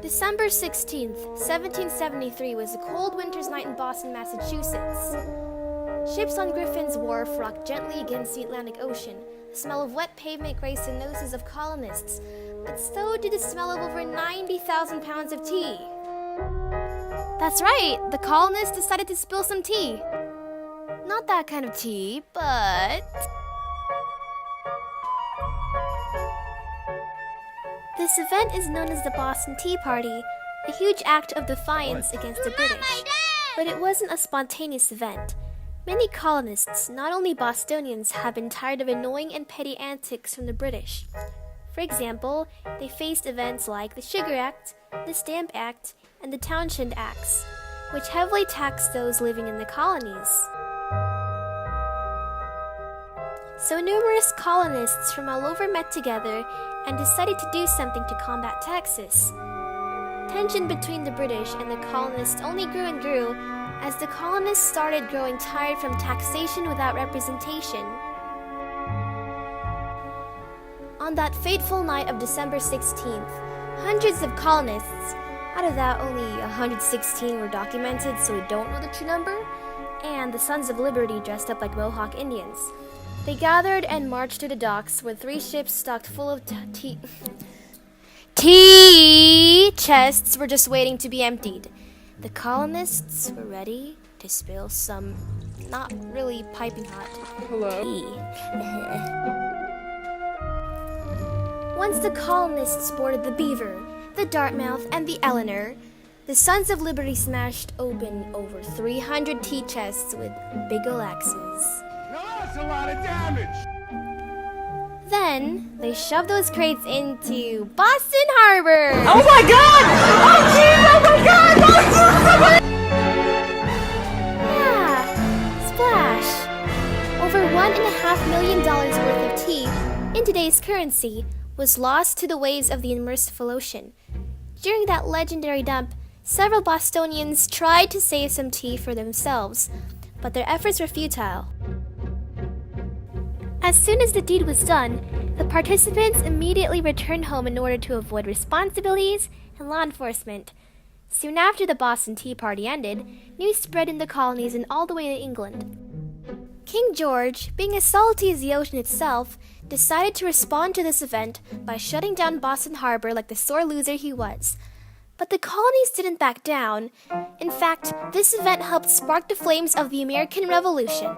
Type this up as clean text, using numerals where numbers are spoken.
December 16th, 1773 was a cold winter's night in Boston, Massachusetts. Ships on Griffin's Wharf rocked gently against the Atlantic Ocean. The smell of wet pavement graced the noses of colonists, but so did the smell of over 90,000 pounds of tea. That's right, the colonists decided to spill some tea. Not that kind of tea, but... This event is known as the Boston Tea Party, a huge act of defiance against the British. But it wasn't a spontaneous event. Many colonists, not only Bostonians, have been tired of annoying and petty antics from the British. For example, they faced events like the Sugar Act, the Stamp Act, and the Townshend Acts, which heavily taxed those living in the colonies. So numerous colonists from all over met together and decided to do something to combat taxes. Tension between the British and the colonists only grew and grew as the colonists started growing tired from taxation without representation. On that fateful night of December 16th, hundreds of colonists, out of that only 116 were documented, so we don't know the true number, and the Sons of Liberty dressed up like Mohawk Indians. They gathered and marched to the docks where 3 ships stocked full of tea chests were just waiting to be emptied. The colonists were ready to spill some not really piping hot tea. Once the colonists boarded the Beaver, the Dartmouth, and the Eleanor, the Sons of Liberty smashed open over 300 tea chests with big ol' axes. That's a lot of damage! Then, they shoved those crates into Boston Harbor! Oh my god! Oh jeez! Oh my god! Oh jeez! Yeah, splash! Over $1.5 million worth of tea, in today's currency, was lost to the waves of the unmerciful ocean. During that legendary dump, several Bostonians tried to save some tea for themselves, but their efforts were futile. As soon as the deed was done, the participants immediately returned home in order to avoid responsibilities and law enforcement. Soon after the Boston Tea Party ended, news spread in the colonies and all the way to England. King George, being as salty as the ocean itself, decided to respond to this event by shutting down Boston Harbor like the sore loser he was. But the colonies didn't back down. In fact, this event helped spark the flames of the American Revolution.